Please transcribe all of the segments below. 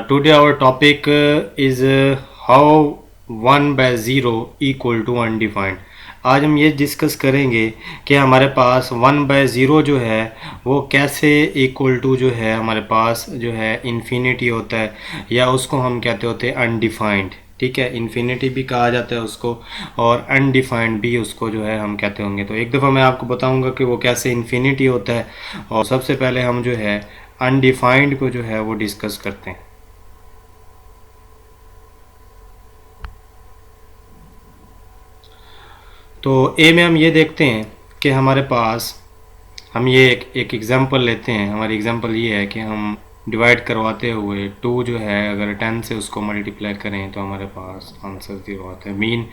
Today our topic is how 1 by 0 equal to undefined. आज हम ये डिस्कस करेंगे कि हमारे पास 1 by 0 जो है वो कैसे इक्वल टू जो है हमारे पास जो है इन्फिनिटी होता है, या उसको हम कहते होते हैं अनडिफाइंड. ठीक है, इन्फिनिटी भी कहा जाता है उसको, और अनडिफाइंड भी उसको जो है हम कहते होंगे. तो एक दफ़ा मैं आपको बताऊंगा कि वो कैसे इन्फिनिटी होता है, और सबसे पहले हम जो है अनडिफाइंड को जो है वो डिस्कस करते हैं. तो ए में हम ये देखते हैं कि हमारे पास हम ये एक एग्ज़ाम्पल लेते हैं. हमारी एग्ज़ाम्पल ये है कि हम डिवाइड करवाते हुए 2 जो है अगर 10 से उसको मल्टीप्लाई करें तो हमारे पास आंसर 0 आता है. मीन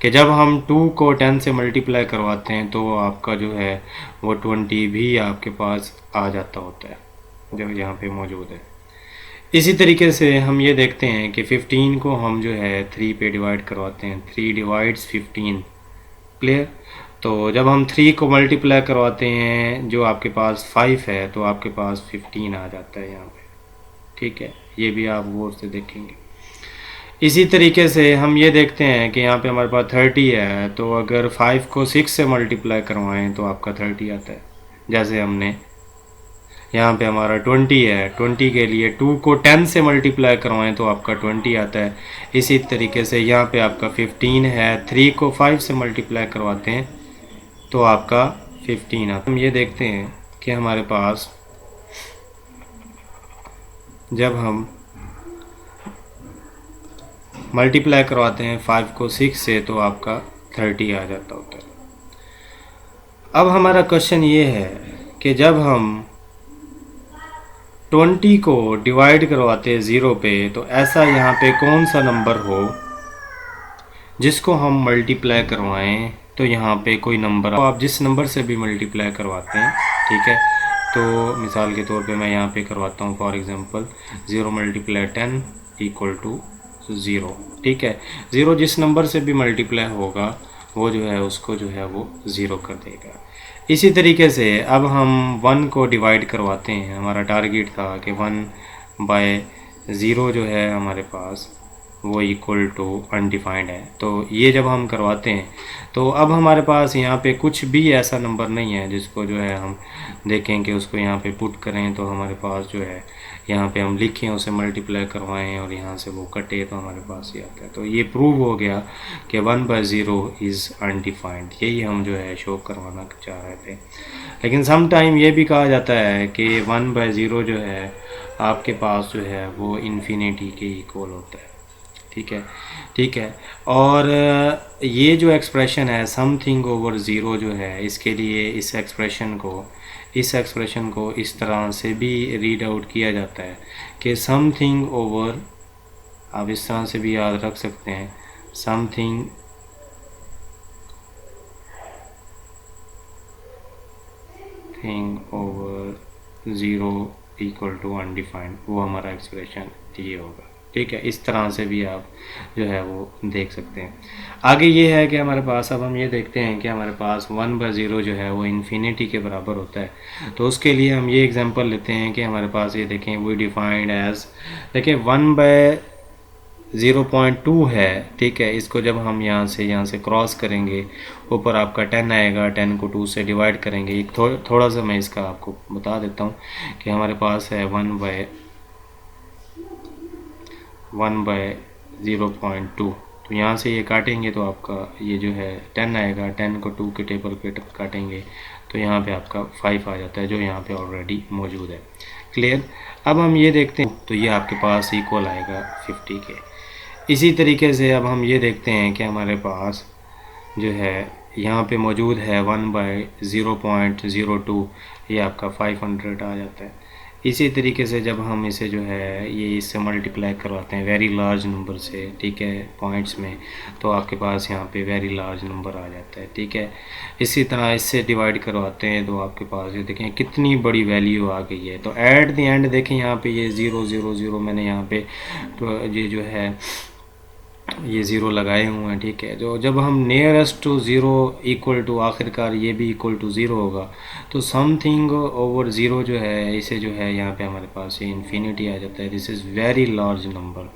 कि जब हम 2 को 10 से मल्टीप्लाई करवाते हैं तो आपका जो है वो 20 भी आपके पास आ जाता होता है जो यहाँ पे मौजूद है. इसी तरीके से हम ये देखते हैं कि 15 को हम जो है 3 पे डिवाइड करवाते हैं. 3 डिवाइड्स 15. क्लियर. तो जब हम 3 को मल्टीप्लाई करवाते हैं जो आपके पास 5 है तो आपके पास 15 आ जाता है यहाँ पे. ठीक है, ये भी आप गौर से देखेंगे. इसी तरीके से हम ये देखते हैं कि यहाँ पे हमारे पास 30 है, तो अगर 5 को 6 से मल्टीप्लाई करवाएं तो आपका 30 आता है. जैसे हमने यहाँ पे हमारा 20 है, 20 के लिए 2 को 10 से मल्टीप्लाई करवाएं तो आपका 20 आता है. इसी तरीके से यहाँ पे आपका 15 है, 3 को 5 से मल्टीप्लाई करवाते हैं तो आपका 15 आता है. हम ये देखते हैं कि हमारे पास जब हम मल्टीप्लाई करवाते हैं 5 को 6 से तो आपका 30 आ जाता होता है. अब हमारा क्वेश्चन ये है कि जब हम 20 को डिवाइड करवाते हैं 0 पे तो ऐसा यहाँ पे कौन सा नंबर हो जिसको हम मल्टीप्लाई करवाएं तो यहाँ पे कोई नंबर हो. आप जिस नंबर से भी मल्टीप्लाई करवाते हैं, ठीक है, तो मिसाल के तौर पे मैं यहाँ पे करवाता हूँ for example 0 multiply 10 equal to 0. ठीक है, 0 जिस नंबर से भी मल्टीप्लाई होगा वो जो है उसको जो है वो 0 कर देगा. इसी तरीके से अब हम 1 को डिवाइड करवाते हैं. हमारा टारगेट था कि 1 बाय 0 जो है हमारे पास वो इक्वल टू अनडिफाइंड है. तो ये जब हम करवाते हैं तो अब हमारे पास यहाँ पे कुछ भी ऐसा नंबर नहीं है जिसको जो है हम देखें कि उसको यहाँ पे पुट करें तो हमारे पास जो है यहाँ पे हम लिखें उसे मल्टीप्लाई करवाएं और यहाँ से वो कटे तो हमारे पास ये आता है. तो ये प्रूव हो गया कि 1 बाय 0 इज़ अनडिफाइंड. यही हम जो है शो करवाना चाह रहे थे. लेकिन सम टाइम ये भी कहा जाता है कि 1 बाय 0 जो है आपके पास जो है वो इन्फिनिटी के इक्वल होता है. ठीक है, ठीक है. और ये जो एक्सप्रेशन है समथिंग ओवर ज़ीरो जो है, इसके लिए इस एक्सप्रेशन को इस तरह से भी रीड आउट किया जाता है कि समथिंग ओवर, आप इस तरह से भी याद रख सकते हैं, something over zero equal to undefined. वो हमारा एक्सप्रेशन ये होगा. ठीक है, इस तरह से भी आप जो है वो देख सकते हैं. आगे ये है कि हमारे पास अब हम ये देखते हैं कि हमारे पास 1 बाय 0 जो है वो इन्फिनिटी के बराबर होता है. तो उसके लिए हम ये एग्जांपल लेते हैं कि हमारे पास ये देखें वी डिफाइंड एज, देखिए 1 बाय 0.2 है. ठीक है, इसको जब हम यहाँ से क्रॉस करेंगे ऊपर आपका 10 आएगा. 10 को 2 से डिवाइड करेंगे. एक थोड़ा सा मैं इसका आपको बता देता हूँ कि हमारे पास है 1 बाय 0.2. तो यहाँ से ये काटेंगे तो आपका ये जो है 10 आएगा. 10 को 2 के टेबल पे काटेंगे तो यहाँ पे आपका 5 आ जाता है जो यहाँ पे ऑलरेडी मौजूद है. क्लियर. अब हम ये देखते हैं तो ये आपके पास इक्वल आएगा 50 के. इसी तरीके से अब हम ये देखते हैं कि हमारे पास जो है यहाँ पे मौजूद है 1 बाय 0.02, ये आपका 500 आ जाता है. इसी तरीके से जब हम इसे जो है ये इससे मल्टीप्लाई करवाते हैं वेरी लार्ज नंबर से, ठीक है, पॉइंट्स में, तो आपके पास यहाँ पे वेरी लार्ज नंबर आ जाता है. ठीक है, इसी तरह इससे डिवाइड करवाते हैं तो आपके पास ये देखें कितनी बड़ी वैल्यू आ गई है. तो एट द एंड देखें यहाँ पे ये 000 मैंने यहाँ पे तो ये जो है ये ज़ीरो लगाए हुए हैं, ठीक है। जो जब हम nearest to zero equal to आखिरकार ये भी इक्वल टू ज़ीरो होगा, तो समथिंग ओवर ज़ीरो जो है इसे जो है यहाँ पे हमारे पास ये इन्फिनिटी आ जाता है। This is very large number.